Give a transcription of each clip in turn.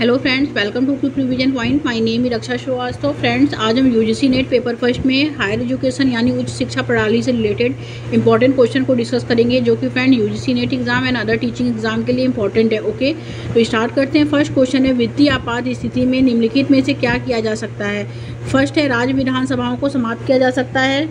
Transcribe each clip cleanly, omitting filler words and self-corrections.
Hello friends, welcome to quick revision point. My name है Raksha Srivastava. Friends, आज हम UGC NET paper first में higher education यानी उच्च शिक्षा प्रणाली से रिलेटेड इंपॉर्टेंट क्वेश्चन को डिस्कस करेंगे, जो कि friend UGC NET exam and other teaching exam के लिए इंपॉर्टेंट है। ओके, तो स्टार्ट करते हैं। फर्स्ट क्वेश्चन है, वित्तीय आपात स्थिति में निम्नलिखित में से क्या किया जा सकता है। फर्स्ट है, राज्य विधानसभाओं को समाप्त किया जा सकता है।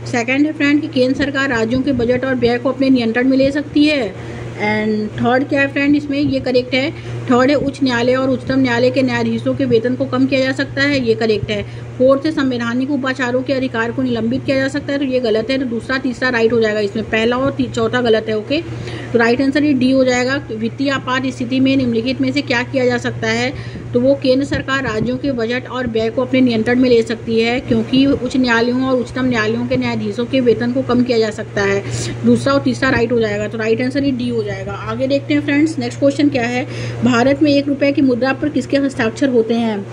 सेकेंड है फ्रेंड कि केंद्र सरकार राज्यों के बजट और व्यय को अपने नियंत्रण में ले सकती है। एंड थर्ड क्या है फ्रेंड, इसमें ये करेक्ट है। थर्ड है, उच्च न्यायालय और उच्चतम न्यायालय के न्यायाधीशों के वेतन को कम किया जा सकता है, ये करेक्ट है। फोर्थ है, संवैधानिक उपाचारों के अधिकार को निलंबित किया जा सकता है, तो ये गलत है। तो दूसरा तीसरा राइट हो जाएगा, इसमें पहला और चौथा गलत है। ओके, तो राइट आंसर ये डी हो जाएगा। वित्तीय आपात स्थिति में निम्नलिखित में से क्या किया जा सकता है, तो वो केंद्र सरकार राज्यों के बजट और व्यय को अपने नियंत्रण में ले सकती है, क्योंकि उच्च न्यायालयों और उच्चतम न्यायालयों के न्यायाधीशों के वेतन को कम किया जा सकता है। दूसरा और तीसरा राइट हो जाएगा, तो राइट आंसर ये डी हो जाएगा। आगे देखते हैं फ्रेंड्स, नेक्स्ट क्वेश्चन क्या है। भारत में 1 रुपए की मुद्रा पर किसके हस्ताक्षर होते हैं।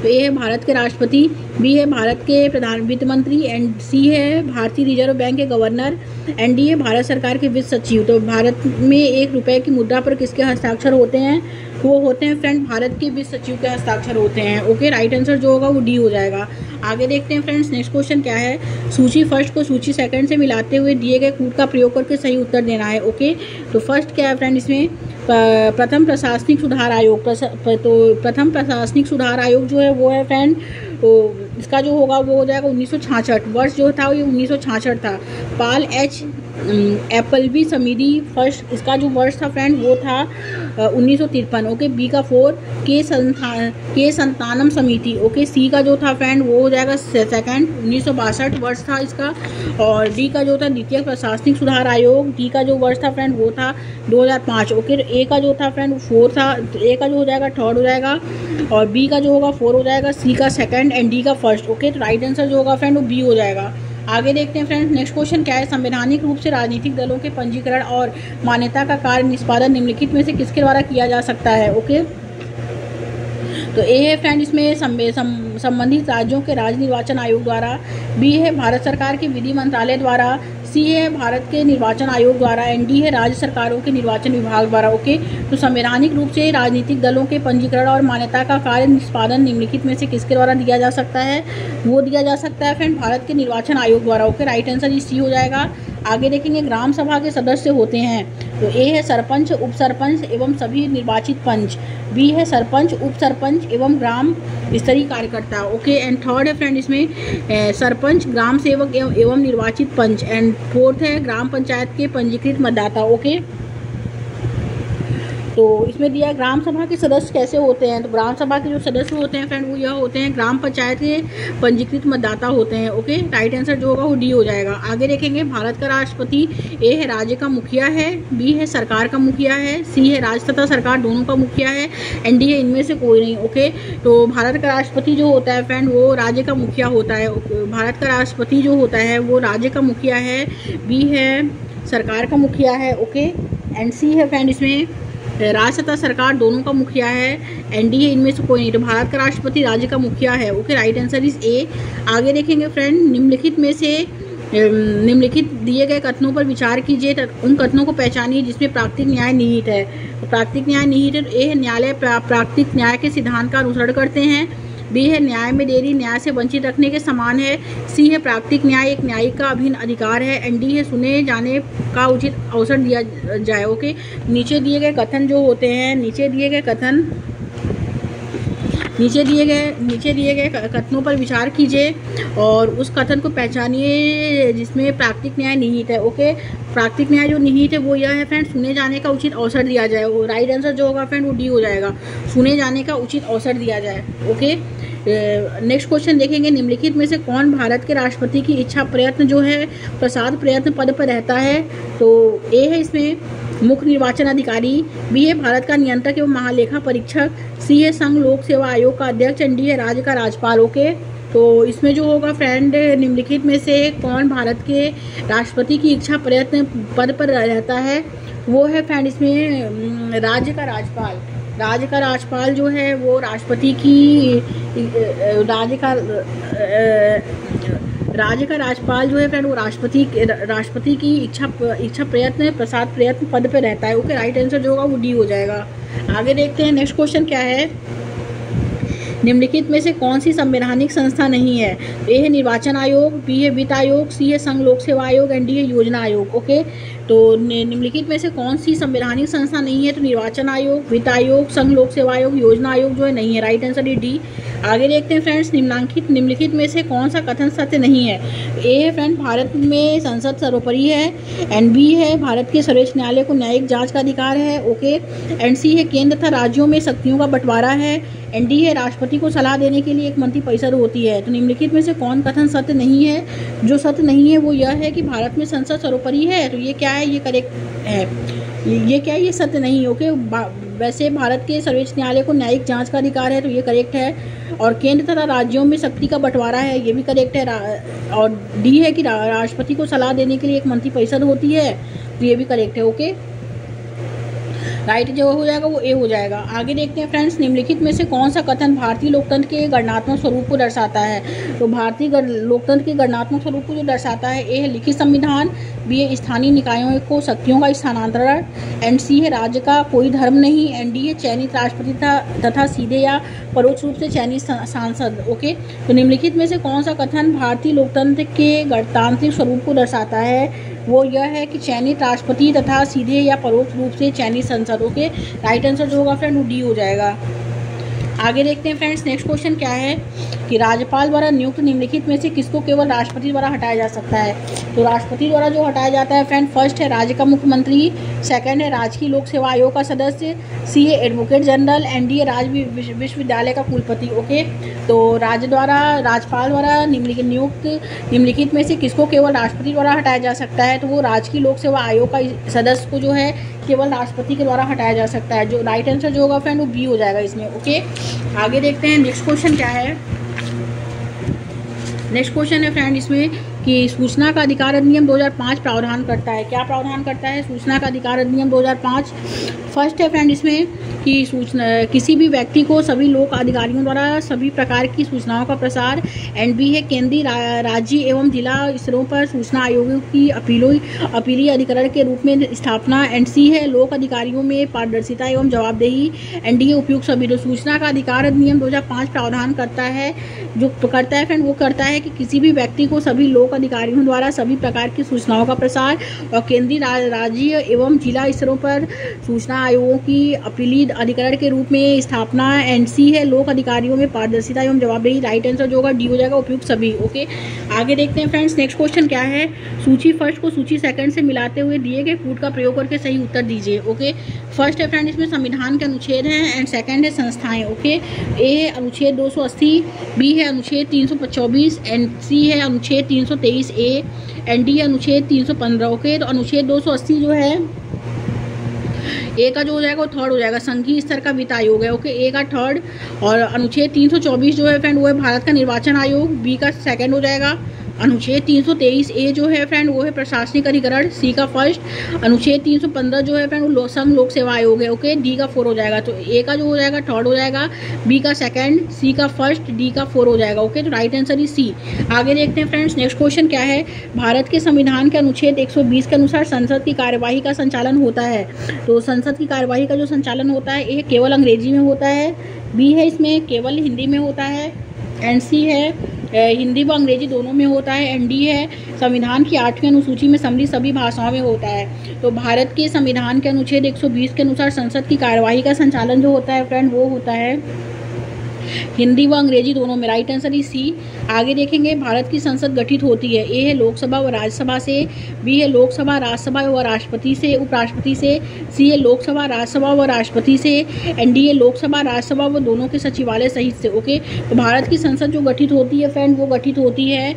तो ए है भारत के राष्ट्रपति, बी है भारत के प्रधान वित्त मंत्री, एंड सी है भारतीय रिजर्व बैंक के गवर्नर, एंड डी है भारत सरकार के वित्त सचिव। तो भारत में 1 रुपए की मुद्रा पर किसके हस्ताक्षर होते हैं, वो होते हैं फ्रेंड भारत के वित्त सचिव के हस्ताक्षर होते हैं। ओके, राइट आंसर जो होगा वो डी हो जाएगा। आगे देखते हैं फ्रेंड्स, नेक्स्ट क्वेश्चन क्या है। सूची फर्स्ट को सूची सेकंड से मिलाते हुए दिए गए कूट का प्रयोग करके सही उत्तर देना है। ओके, तो फर्स्ट क्या है फ्रेंड, इसमें प्रथम प्रशासनिक सुधार आयोग। तो प्रथम प्रशासनिक सुधार आयोग जो है वो है फ्रेंड, तो इसका जो होगा वो हो जाएगा 1966। वर्ष जो था ये 1966 था। पाल एच एप्पलबी समिति फर्स्ट, इसका जो वर्ष था फ्रेंड वो था 1953। ओके, बी का 4 के संतानम समिति। ओके, सी का जो था फ्रेंड वो हो जाएगा सेकंड, 1962 वर्ष था इसका। और डी का जो था द्वितीय प्रशासनिक सुधार आयोग, डी का जो वर्ष था फ्रेंड वो था 2005। ओके, ए का जो था फ्रेंड 4 था, ए का जो हो जाएगा थर्ड हो जाएगा, और बी का जो होगा 4 हो जाएगा, सी का सेकंड एंड डी का फर्स्ट। ओके, तो राइट आंसर जो होगा फ्रेंड वो बी हो जाएगा। आगे देखते हैं फ्रेंड्स, नेक्स्ट क्वेश्चन क्या है। संवैधानिक रूप से राजनीतिक दलों के पंजीकरण और मान्यता का कार्य निष्पादन निम्नलिखित में से किसके द्वारा किया जा सकता है। ओके, तो ए है फ्रेंड, इसमें संबंधित राज्यों के राज्य निर्वाचन आयोग द्वारा, बी है भारत सरकार के विधि मंत्रालय द्वारा, सी है भारत के निर्वाचन आयोग द्वारा, एंड डी है राज्य सरकारों के निर्वाचन विभाग द्वारा। ओके, तो संवैधानिक रूप से राजनीतिक दलों के पंजीकरण और मान्यता का कार्य निष्पादन निम्नलिखित में से किसके द्वारा दिया जा सकता है, वो दिया जा सकता है फ्रेंड भारत के निर्वाचन आयोग द्वारा। ओके, राइट आंसर ये सी हो जाएगा। आगे देखेंगे, ग्राम सभा के सदस्य होते हैं। तो ए है सरपंच, उप सरपंच एवं सभी निर्वाचित पंच, बी है सरपंच, उप सरपंच एवं ग्राम स्तरीय कार्यकर्ता। ओके, एंड थर्ड है फ्रेंड, इसमें सरपंच, ग्राम सेवक एवं निर्वाचित पंच, एंड फोर्थ है ग्राम पंचायत के पंजीकृत मतदाता। ओके, तो इसमें दिया ग्राम सभा के सदस्य कैसे होते हैं। तो ग्राम सभा के जो सदस्य होते हैं फ्रेंड वो यह होते हैं ग्राम पंचायत के पंजीकृत मतदाता होते हैं। ओके, राइट आंसर जो होगा वो डी हो जाएगा। आगे देखेंगे, भारत का राष्ट्रपति ए है राज्य का मुखिया है, बी है सरकार का मुखिया है, सी है राज्य तथा सरकार दोनों का मुखिया है, एंड डी है इनमें से कोई नहीं। ओके, तो भारत का राष्ट्रपति जो होता है फ्रेंड वो राज्य का मुखिया होता है। भारत का राष्ट्रपति जो होता है वो राज्य का मुखिया है, बी है सरकार का मुखिया है। ओके, एंड सी है फ्रेंड, इसमें राज्य तथा सरकार दोनों का मुखिया है, एंड डी है इनमें से कोई नहीं। तो भारत का राष्ट्रपति राज्य का मुखिया है। Okay, right answer is a. आगे देखेंगे फ्रेंड, निम्नलिखित में से निम्नलिखित दिए गए कथनों पर विचार कीजिए, उन कथनों को पहचानिए जिसमें प्राकृतिक न्याय निहित है। तो प्राकृतिक न्याय निहित है, ए है न्यायालय प्राकृतिक न्याय के सिद्धांत का अनुसरण करते हैं, बी है न्याय में देरी न्याय से वंचित रखने के समान है, सी है प्राकृतिक न्याय एक न्यायिक का अभिन्न अधिकार है, एंड डी है सुने जाने का उचित अवसर दिया जाए। ओके, नीचे दिए गए कथन जो होते हैं, नीचे दिए गए कथनों पर विचार कीजिए और उस कथन को पहचानिए जिसमें प्राकृतिक न्याय निहित है। ओके, प्राकृतिक न्याय जो निहित है वो यह है फ्रेंड, सुने जाने का उचित अवसर दिया जाए। वो राइट आंसर जो होगा फ्रेंड वो डी हो जाएगा, सुने जाने का उचित अवसर दिया जाए। ओके, नेक्स्ट क्वेश्चन देखेंगे, निम्नलिखित में से कौन भारत के राष्ट्रपति की इच्छा प्रयत्न जो है प्रसाद प्रयत्न पद पर रहता है। तो ए है इसमें मुख्य निर्वाचन अधिकारी, बी है भारत का नियंत्रक एवं महालेखा परीक्षक, सी है संघ लोक सेवा आयोग का अध्यक्ष, एंड डी है राज्य का राज्यपाल। ओके, तो इसमें जो होगा फ्रेंड, निम्नलिखित में से कौन भारत के राष्ट्रपति की इच्छा प्रयत्न पद पर रहता है, वो है फ्रेंड इसमें राज्य का राज्यपाल। राज्य का राज्यपाल जो है वो राष्ट्रपति की राज्य का राज्यपाल जो है फ्रेंड वो राष्ट्रपति की इच्छा प्रयत्न प्रसाद प्रयत्न पद पे रहता है। ओके, राइट आंसर जो होगा वो डी हो जाएगा। आगे देखते हैं नेक्स्ट क्वेश्चन क्या है। निम्नलिखित में से कौन सी संवैधानिक संस्था नहीं है? ए है निर्वाचन आयोग, बी है वित्त आयोग, सी है संघ लोक सेवा आयोग एंड डी है योजना आयोग। ओके, तो निम्नलिखित में से कौन सी संवैधानिक संस्था नहीं है? तो निर्वाचन आयोग, वित्त आयोग, संघ लोक सेवा आयोग, योजना आयोग जो है नहीं है। राइट आंसर है डी। आगे देखते हैं फ्रेंड्स, निम्नलिखित में से कौन सा कथन सत्य नहीं है? ए है फ्रेंड भारत में संसद सर्वोपरि है, एंड बी है भारत के सर्वोच्च न्यायालय को न्यायिक जांच का अधिकार है। ओके, एंड सी है केंद्र तथा राज्यों में शक्तियों का बंटवारा है, एंड डी है राष्ट्रपति को सलाह देने के लिए एक मंत्री परिषद होती है। तो निम्नलिखित में से कौन कथन सत्य नहीं है? जो सत्य नहीं है वो यह है कि भारत में संसद सर्वोपरि है। तो ये क्या है? ये करेक्ट है। ये क्या है? ये सत्य नहीं है। ओके, वैसे भारत के सर्वोच्च न्यायालय को न्यायिक जांच का अधिकार है, तो ये करेक्ट है। और केंद्र तथा राज्यों में शक्ति का बंटवारा है, ये भी करेक्ट है। और डी है कि राष्ट्रपति को सलाह देने के लिए एक मंत्री परिषद होती है, तो ये भी करेक्ट है। ओके, राइट जो हो जाएगा वो ए हो जाएगा। आगे देखते हैं फ्रेंड्स, निम्नलिखित में से कौन सा कथन भारतीय लोकतंत्र के गणनात्मक स्वरूप को दर्शाता है? तो भारतीय लोकतंत्र के गणनात्मक स्वरूप को जो दर्शाता है, ए है लिखित संविधान, बी है स्थानीय निकायों को शक्तियों का स्थानांतरण, एंड सी है राज्य का कोई धर्म नहीं, एंड डी है चयनित राष्ट्रपति तथा सीधे या परोक्ष रूप से चयनित सांसद। ओके, तो निम्नलिखित में से कौन सा कथन भारतीय लोकतंत्र के गणतांत्रिक स्वरूप को दर्शाता है? वो यह है कि चयनित राष्ट्रपति तथा सीधे या परोक्ष रूप से चयनित संसद। ओके, राइट आंसर जो होगा फ्रेंड वो डी हो जाएगा। आगे देखते हैं फ्रेंड्स, नेक्स्ट क्वेश्चन क्या है कि राज्यपाल द्वारा नियुक्त निम्नलिखित में से किसको केवल राष्ट्रपति द्वारा हटाया जा सकता है? तो राष्ट्रपति द्वारा जो हटाया जाता है फ्रेंड, फर्स्ट है राज्य का मुख्यमंत्री, सेकंड है राजकीय लोक सेवा आयोग का सदस्य, सी है एडवोकेट जनरल, एंड डी है राज्य विश्वविद्यालय का कुलपति। ओके, तो राज्यपाल द्वारा निम्नलिखित में से किसको केवल राष्ट्रपति द्वारा हटाया जा सकता है? तो वो राजकीय लोक सेवा आयोग का सदस्य को जो है केवल राष्ट्रपति के द्वारा हटाया जा सकता है। जो राइट आंसर जो होगा फ्रेंड वो बी हो जाएगा इसमें। ओके, आगे देखते हैं नेक्स्ट क्वेश्चन क्या है। नेक्स्ट क्वेश्चन है फ्रेंड इसमें कि सूचना का अधिकार अधिनियम 2005 प्रावधान करता है। क्या प्रावधान करता है सूचना का अधिकार अधिनियम 2005? फर्स्ट है फ्रेंड इसमें कि किसी भी व्यक्ति को सभी लोक अधिकारियों द्वारा सभी प्रकार की सूचनाओं का प्रसार, एंड बी है केंद्रीय राज्य एवं जिला स्तरों पर सूचना आयोगों की अपीली अधिकरण के रूप में स्थापना, एंड सी है लोक अधिकारियों में पारदर्शिता एवं जवाबदेही, एंड डी है उपयुक्त सभी। तो सूचना का अधिकार अधिनियम 2005 प्रावधान करता है फ्रेंड वो करता है कि किसी भी व्यक्ति को सभी लोक अधिकारियों द्वारा सभी प्रकार की सूचनाओं का प्रसार और केंद्रीय राज्य एवं जिला स्तरों पर सूचना आयोगों की अपीली अधिकरण के रूप में स्थापना, एंड सी है लोक अधिकारियों में पारदर्शिता एवं जवाबदेही। राइट आंसर जो होगा डी हो जाएगा, उपयुक्त सभी। ओके, आगे देखते हैं फ्रेंड्स, नेक्स्ट क्वेश्चन क्या है। सूची फर्स्ट को सूची सेकंड से मिलाते हुए दिए गए कूट का प्रयोग करके सही उत्तर दीजिए। ओके, फर्स्ट है फ्रेंड इसमें संविधान के अनुच्छेद हैं, एंड सेकंड है संस्थाएं। ओके, ए है अनुच्छेद 280, बी है अनुच्छेद 324, एंड सी है अनुच्छेद 323 ए, एंड डी है अनुच्छेद 315। ओके, तो अनुच्छेद 280 जो है ए का जो हो जाएगा वो थर्ड हो जाएगा, संघीय स्तर का वित्त आयोग है। ओके, ए का थर्ड, और अनुच्छेद 324 जो है फ्रेंड वो है भारत का निर्वाचन आयोग, बी का सेकंड हो जाएगा। अनुच्छेद 323 ए जो है फ्रेंड वो है प्रशासनिक अधिकरण, सी का फर्स्ट। अनुच्छेद 315 जो है फ्रेंड वो संघ लोक सेवा आयोग है। ओके, डी का 4 हो जाएगा। तो ए का जो हो जाएगा थर्ड हो जाएगा, बी का सेकंड, सी का फर्स्ट, डी का 4 हो जाएगा। ओके, तो राइट आंसर इज सी। आगे देखते हैं फ्रेंड्स, नेक्स्ट क्वेश्चन क्या है। भारत के संविधान के अनुच्छेद 120 के अनुसार संसद की कार्यवाही का संचालन होता है। तो संसद की कार्यवाही का जो संचालन होता है, ए केवल अंग्रेजी में होता है, बी है इसमें केवल हिंदी में होता है, एंड सी है हिंदी व अंग्रेजी दोनों में होता है, एंड डी है संविधान की 8वीं अनुसूची में सम्मिलित सभी भाषाओं में होता है। तो भारत के संविधान के अनुच्छेद 120 के अनुसार संसद की कार्यवाही का संचालन जो होता है फ्रेंड वो होता है हिंदी व अंग्रेजी दोनों में। Right answer is C. आगे देखेंगे, भारत की संसद गठित होती है। ए है लोकसभा व राज्यसभा से, बी है लोकसभा राज्यसभा व राष्ट्रपति से उपराष्ट्रपति से, सी है लोकसभा राज्यसभा व राष्ट्रपति से, एंड डी है लोकसभा राज्यसभा व दोनों के सचिवालय सहित से। ओके, तो भारत की संसद जो गठित होती है फ्रेंड वो गठित होती है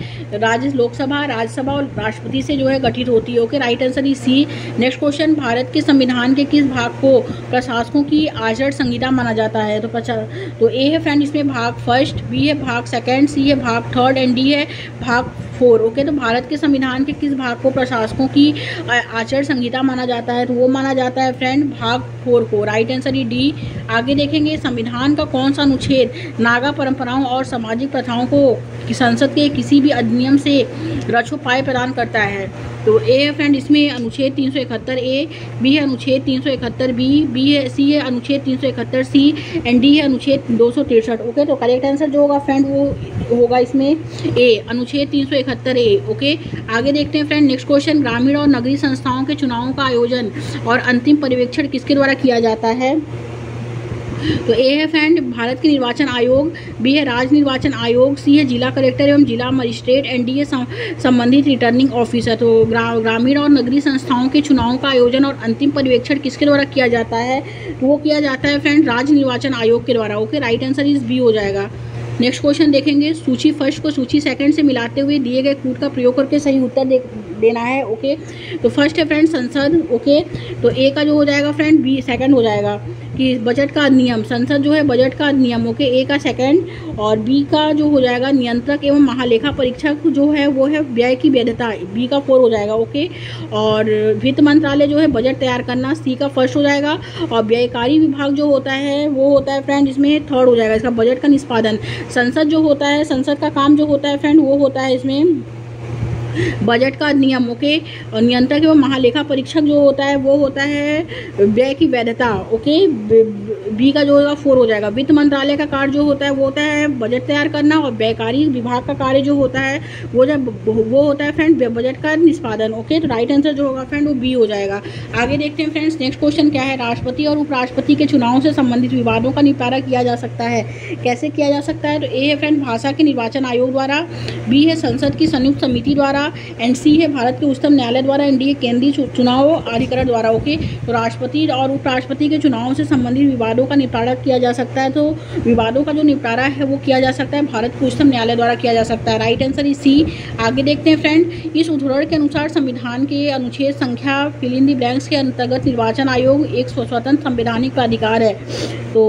लोकसभा राज्यसभा और राष्ट्रपति से जो है गठित होती है। Okay, right answer is C. Next question, Bharat के संविधान के किस भाग को प्रशासकों की आचरण संहिता माना जाता है? तो ए है फ्रेंड इसमें भाग फर्स्ट, बी है भाग सेकंड, सी है भाग थर्ड, एंड डी है भाग 4। ओके, तो भारत के संविधान के किस भाग को प्रशासकों की आचार संहिता माना जाता है? तो वो माना जाता है फ्रेंड भाग 4 को। राइट आंसर ही डी। आगे देखेंगे संविधान का कौन सा अनुच्छेद नागा परंपराओं और सामाजिक प्रथाओं को संसद के किसी भी अधिनियम से रक्षोपाय प्रदान करता है? तो ए है फ्रेंड इसमें अनुच्छेद 371 ए, बी है अनुच्छेद 371 बी है, सी है अनुच्छेद 371 सी एंड डी है अनुच्छेद 263। ओके, तो करेक्ट आंसर जो होगा फ्रेंड वो होगा इसमें ए, अनुच्छेद 371 ए। ओके, आगे देखते हैं फ्रेंड नेक्स्ट क्वेश्चन। ग्रामीण और नगरीय संस्थाओं के चुनावों का आयोजन और अंतिम पर्यवेक्षण किसके द्वारा किया जाता है? तो ए है फ्रेंड भारत के निर्वाचन आयोग, बी है राज्य निर्वाचन आयोग, सी है जिला कलेक्टर एवं जिला मजिस्ट्रेट एंड डी है संबंधित रिटर्निंग ऑफिसर। तो ग्रामीण और नगरीय संस्थाओं के चुनावों का आयोजन और अंतिम पर्यवेक्षण किसके द्वारा किया जाता है? तो वो किया जाता है फ्रेंड राज्य निर्वाचन आयोग के द्वारा। Okay, right answer is B हो जाएगा। नेक्स्ट क्वेश्चन देखेंगे। सूची फर्स्ट को सूची सेकंड से मिलाते हुए दिए गए कूट का प्रयोग करके सही उत्तर देना है। ओके, तो फर्स्ट है फ्रेंड संसद। ओके, तो ए का जो हो जाएगा फ्रेंड बी सेकंड हो जाएगा कि बजट का अधिनियम, संसद जो है बजट का अधिनियम। ओके, ए का सेकंड और बी का जो हो जाएगा नियंत्रक एवं महालेखा परीक्षक जो है वो है व्यय की वैधता, बी का 4 हो जाएगा। ओके, और वित्त मंत्रालय जो है बजट तैयार करना, सी का फर्स्ट हो जाएगा। और व्ययकारी विभाग जो होता है वो होता है फ्रेंड इसमें थर्ड हो जाएगा, इसका बजट का निष्पादन। संसद जो होता है, संसद का काम जो होता है फ्रेंड वो होता है इसमें बजट का नियम। ओके, और नियंत्रक एवं महालेखा परीक्षक जो होता है वो होता है व्यय की वैधता। ओके, बी का जो होगा 4 हो जाएगा। वित्त मंत्रालय का कार्य जो होता है वो होता है बजट तैयार करना और व्ययकारी विभाग का कार्य जो होता है वो होता है फ्रेंड बजट का निष्पादन। ओके, तो राइट आंसर जो होगा फ्रेंड वो बी हो जाएगा। आगे देखते हैं फ्रेंड्स नेक्स्ट क्वेश्चन क्या है। राष्ट्रपति और उपराष्ट्रपति के चुनावों से संबंधित विवादों का निपटारा किया जा सकता है, कैसे किया जा सकता है? तो ए है फ्रेंड भाषा के निर्वाचन आयोग द्वारा, बी है संसद की संयुक्त समिति द्वारा एंड सी है भारत के उच्चतम न्यायालय द्वारा एंड डी है केंद्रीय चुनाव अधिकरण द्वारा। ओके, तो राष्ट्रपति और उपराष्ट्रपति के चुनावों से संबंधित विवादों का निपटारा किया जा सकता है। तो विवादों का जो निपटारा है वो किया जा सकता है भारत के उच्चतम न्यायालय द्वारा किया जा सकता है। Right answer is C. आगे देखते हैं फ्रेंड इस उद्धरण के अनुसार संविधान के अनुच्छेद संख्या फिल इन द ब्लैंक्स के अंतर्गत निर्वाचन आयोग एक स्वतंत्र संवैधानिक प्राधिकार है। तो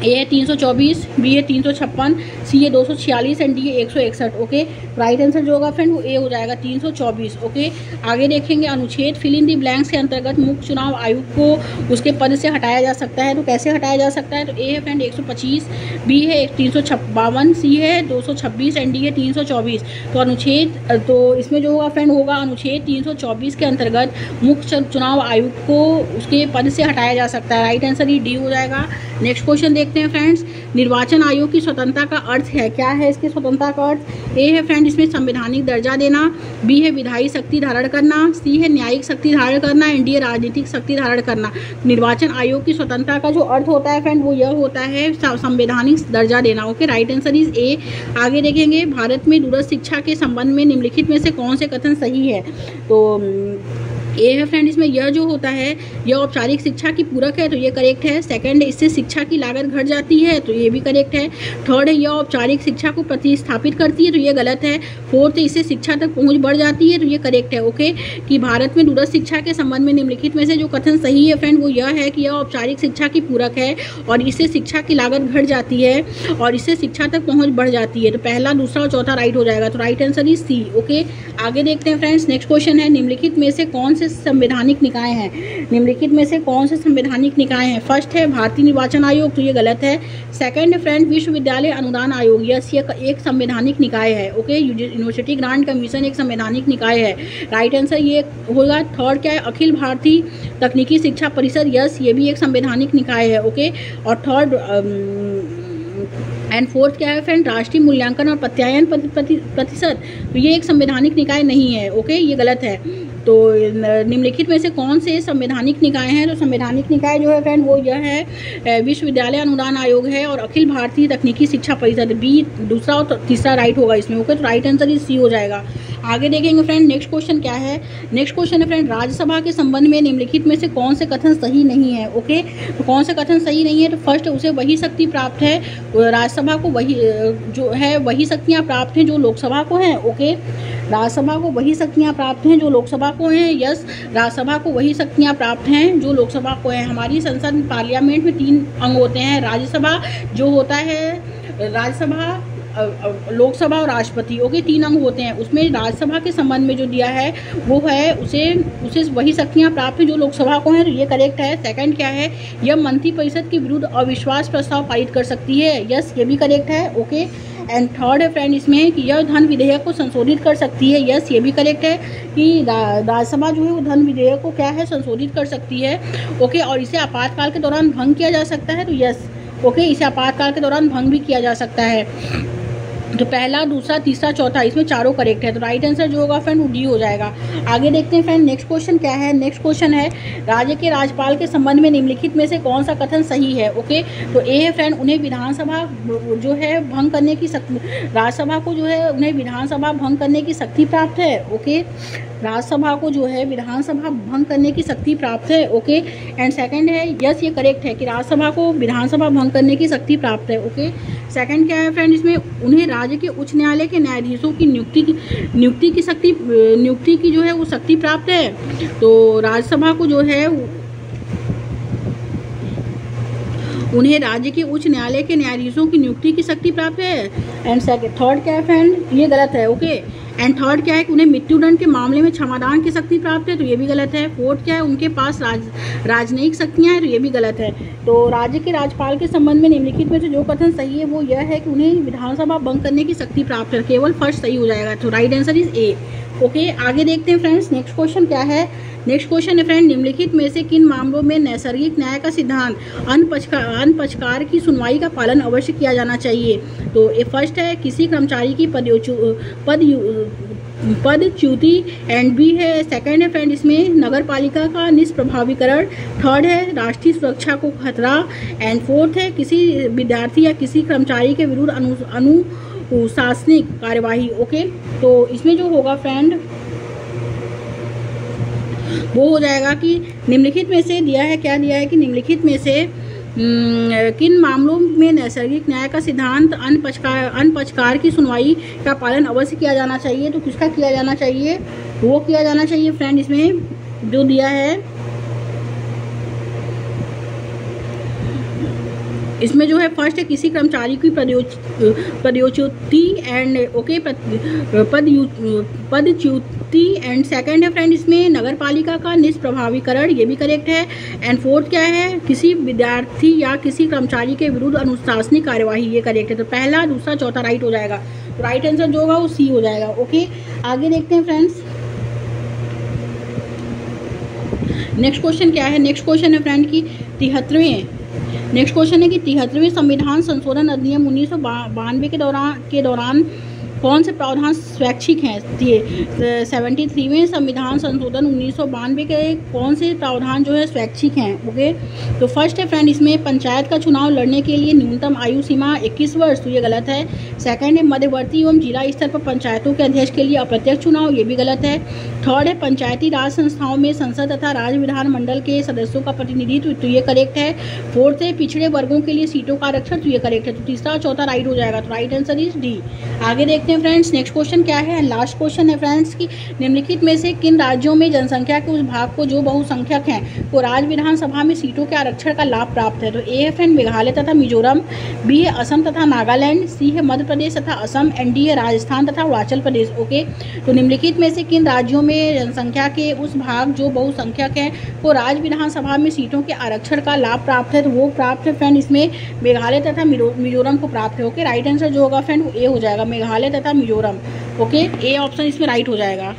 ए है 324, बी है 356, सी है 246 एंड डी है 161। ओके, राइट आंसर जो होगा फ्रेंड वो ए हो जाएगा 324। ओके, आगे देखेंगे अनुच्छेद फिल इन दी ब्लैंक्स के अंतर्गत मुख्य चुनाव आयुक्त को उसके पद से हटाया जा सकता है। तो कैसे हटाया जा सकता है? तो ए है फ्रेंड 125, बी है 352, सी है 226 एंड डी है 324। तो अनुच्छेद तो इसमें जो होगा फ्रेंड होगा अनुच्छेद 324 के अंतर्गत मुख्य चुनाव आयुक्त को उसके पद से हटाया जा सकता है। राइट आंसर ही डी हो जाएगा। नेक्स्ट क्वेश्चन देखते हैं फ्रेंड्स। निर्वाचन आयोग की स्वतंत्रता का अर्थ है, क्या है इसकी स्वतंत्रता का अर्थ? ए है फ्रेंड इसमें संवैधानिक दर्जा देना, बी है विधायी शक्ति धारण करना, सी है न्यायिक शक्ति धारण करना एंड डी है राजनीतिक शक्ति धारण करना। निर्वाचन आयोग की स्वतंत्रता का जो अर्थ होता है फ्रेंड वो यह होता है संवैधानिक दर्जा देना। Okay, right answer is a. आगे देखेंगे भारत में दूरस्थ शिक्षा के संबंध में निम्नलिखित में से कौन से कथन सही है? तो ए है फ्रेंड इसमें यह जो होता है यह औपचारिक शिक्षा की पूरक है, तो ये करेक्ट है। सेकंड, इससे शिक्षा की लागत घट जाती है, तो ये भी करेक्ट है। थर्ड है यह औपचारिक शिक्षा को प्रतिस्थापित करती है, तो ये गलत है। फोर्थ, इससे शिक्षा तक पहुंच बढ़ जाती है, तो ये करेक्ट है। ओके, कि भारत में दूरस्थ शिक्षा के संबंध में निम्नलिखित में से जो कथन सही है फ्रेंड वो यह है कि यह औपचारिक शिक्षा की पूरक है और इससे शिक्षा की लागत घट जाती है और इससे शिक्षा तक पहुँच बढ़ जाती है। तो पहला, दूसरा और चौथा राइट हो जाएगा। तो right answer is C. Okay, आगे देखते हैं फ्रेंड्स नेक्स्ट क्वेश्चन है। निम्नलिखित में से कौन से संवैधानिक निकाय हैं? निम्नलिखित में से कौन से संवैधानिक निकाय हैं? फर्स्ट है भारतीय निर्वाचन आयोग, तो ये गलत है। सेकंड फ्रेंड विश्वविद्यालय अनुदान आयोग, यस ये एक संवैधानिक निकाय है। ओके, यूनिवर्सिटी ग्रांट कमीशन एक संवैधानिक निकाय है। राइट आंसर ये होगा। थर्ड क्या है? अखिल भारतीय तकनीकी शिक्षा परिषद, यस ये भी एक संवैधानिक निकाय है। ओके, और थर्ड एंड फोर्थ क्या है फ्रेंड? राष्ट्रीय मूल्यांकन और प्रत्यायन प्रतिशद, तो ये एक संवैधानिक निकाय नहीं है। ओके, ये गलत है। तो निम्नलिखित में से कौन से संवैधानिक निकाय हैं? तो संवैधानिक निकाय जो है फ्रेंड वो यह है विश्वविद्यालय अनुदान आयोग है और अखिल भारतीय तकनीकी शिक्षा परिषद, बी दूसरा और तीसरा राइट होगा इसमें। ओके, तो राइट आंसर इज सी हो जाएगा। आगे देखेंगे फ्रेंड नेक्स्ट क्वेश्चन क्या है। नेक्स्ट क्वेश्चन है फ्रेंड राज्यसभा के संबंध में निम्नलिखित में से कौन से कथन सही नहीं है? ओके, तो कौन से कथन सही नहीं है? तो फर्स्ट उसे वही शक्ति प्राप्त है, राज्यसभा को वही जो है वही शक्तियाँ प्राप्त हैं जो लोकसभा को हैं। ओके, राज्यसभा को वही शक्तियाँ प्राप्त हैं जो लोकसभा को हैं। यस, राज्यसभा को वही शक्तियाँ प्राप्त हैं जो लोकसभा को हैं। हमारी संसद पार्लियामेंट में 3 अंग होते हैं। राज्यसभा जो होता है राज्यसभा लोकसभा और राष्ट्रपति। ओके, 3 अंग होते हैं। उसमें राज्यसभा के संबंध में जो दिया है वो है उसे वही शक्तियाँ प्राप्त है जो लोकसभा को है, तो ये करेक्ट है। सेकंड क्या है, यह मंत्रिपरिषद के विरुद्ध अविश्वास प्रस्ताव पारित कर सकती है। यस, ये भी करेक्ट है। ओके, एंड थर्ड है फ्रेंड इसमें कि यह धन विधेयक को संशोधित कर सकती है। यस, ये भी करेक्ट है कि राज्यसभा जो है वो धन विधेयक को क्या है, संशोधित कर सकती है। ओके, और इसे आपातकाल के दौरान भंग किया जा सकता है, तो यस ओके, इसे आपातकाल के दौरान भंग भी किया जा सकता है। तो पहला, दूसरा, तीसरा, चौथा, इसमें चारों करेक्ट है, तो राइट आंसर जो होगा फ्रेंड वो डी हो जाएगा। आगे देखते हैं फ्रेंड नेक्स्ट क्वेश्चन क्या है। नेक्स्ट क्वेश्चन है राज्य के राज्यपाल के संबंध में निम्नलिखित में से कौन सा कथन सही है। ओके, तो ए है फ्रेंड, उन्हें विधानसभा जो है भंग करने की राज्यसभा को जो है उन्हें विधानसभा भंग करने की शक्ति प्राप्त है। ओके, राज्यसभा को जो है विधानसभा भंग करने की शक्ति प्राप्त है। ओके, एंड सेकंड है यस, ये करेक्ट है कि राज्यसभा को विधानसभा भंग करने की शक्ति प्राप्त है। ओके, सेकंड क्या है फ्रेंड इसमें, उन्हें राज्य के उच्च न्यायालय के न्यायाधीशों की नियुक्ति की जो है वो शक्ति प्राप्त है। तो राज्यसभा को जो है उन्हें राज्य के उच्च न्यायालय के न्यायाधीशों की नियुक्ति की शक्ति प्राप्त है। एंड थर्ड क्या है फ्रेंड, ये गलत है। ओके, एंड थर्ड क्या है कि उन्हें मृत्युदंड के मामले में क्षमादान की शक्ति प्राप्त है, तो ये भी गलत है। फोर्थ क्या है, उनके पास राजनयिक शक्तियां हैं, तो ये भी गलत है। तो राज्य के राज्यपाल के संबंध में निम्नलिखित में से जो कथन सही है वो यह है कि उन्हें विधानसभा भंग करने की शक्ति प्राप्त है, केवल फर्स्ट सही हो जाएगा, तो right answer is a. Okay, आगे देखते हैं फ्रेंड्स नेक्स्ट क्वेश्चन क्या है। नेक्स्ट क्वेश्चन है फ्रेंड, निम्नलिखित में से किन मामलों में नैसर्गिक न्याय का सिद्धांत अन्य पक्षकार की सुनवाई का पालन अवश्य किया जाना चाहिए। तो फर्स्ट है किसी कर्मचारी की पदच्युति, एंड बी है सेकंड है फ्रेंड इसमें नगर पालिका का निष्प्रभावीकरण, थर्ड है राष्ट्रीय सुरक्षा को खतरा, एंड फोर्थ है किसी विद्यार्थी या किसी कर्मचारी के विरुद्ध अनुशासनिक कार्यवाही। ओके, तो इसमें जो होगा फ्रेंड वो हो जाएगा कि निम्नलिखित में से दिया है, क्या दिया है कि निम्नलिखित में से किन मामलों में नैसर्गिक न्याय का सिद्धांत अन्य पक्षकार की सुनवाई का पालन अवश्य किया जाना चाहिए। तो किसका किया जाना चाहिए, वो किया जाना चाहिए फ्रेंड इसमें जो दिया है, इसमें जो है फर्स्ट है किसी कर्मचारी की पदच्युति एंड ओके पदच्युति, एंड सेकंड है फ्रेंड इसमें नगर पालिका का निष्प्रभावीकरण, ये भी करेक्ट है। एंड फोर्थ क्या है किसी विद्यार्थी या किसी कर्मचारी के विरुद्ध अनुशासनिक कार्यवाही, ये करेक्ट है। तो पहला, दूसरा, चौथा राइट हो जाएगा, तो राइट आंसर जो होगा वो सी हो जाएगा। ओके, आगे देखते हैं फ्रेंड्स नेक्स्ट क्वेश्चन क्या है। नेक्स्ट क्वेश्चन है फ्रेंड की 73वें संविधान संशोधन अधिनियम 1992 के दौरान कौन से प्रावधान स्वैच्छिक हैं। 73वें संविधान संशोधन 1992 के कौन से प्रावधान जो है स्वैच्छिक हैं। ओके, तो फर्स्ट है फ्रेंड इसमें पंचायत का चुनाव लड़ने के लिए न्यूनतम आयु सीमा 21 वर्ष, तो ये गलत है। सेकंड है मध्यवर्ती एवं जिला स्तर पर पंचायतों के अध्यक्ष के लिए अप्रत्यक्ष चुनाव, ये भी गलत है। थर्ड है पंचायती राज संस्थाओं में संसद तथा राज्य विधान मंडल के सदस्यों का प्रतिनिधित्व, तो ये करेक्ट है। फोर्थ है पिछड़े वर्गों के लिए सीटों का आरक्षण, तो ये करेक्ट है। तो तीसरा, चौथा राइट हो जाएगा, तो राइट आंसर इज डी। आगे देखते हैं फ्रेंड्स नेक्स्ट क्वेश्चन क्या है। लास्ट क्वेश्चन है फ्रेंड्स की निम्नलिखित में से किन राज्यों में जनसंख्या के उस भाग को जो बहुसंख्यक हैं को राज्य विधानसभा में सीटों के आरक्षण का लाभ प्राप्त है। तो ए है फ्रेंड मेघालय तथा मिजोरम, बी है असम तथा नागालैंड, सी है मध्य प्रदेश तथा असम, एंड डी है राजस्थान तथा अरुणाचल प्रदेश। ओके, तो निम्नलिखित में से किन राज्यों में जनसंख्या के उस भाग जो बहुसंख्यक हैं को राज्य विधानसभा में सीटों के आरक्षण का लाभ प्राप्त है। तो वो प्राप्त है फ्रेंड इसमें मेघालय तथा मिजोरम को प्राप्त है। ओके, राइट आंसर जो होगा फ्रेंड वो ए हो जाएगा, मेघालय तथा मिजोरम। ओके, ए ऑप्शन इसमें राइट हो जाएगा।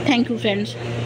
Thank you friends.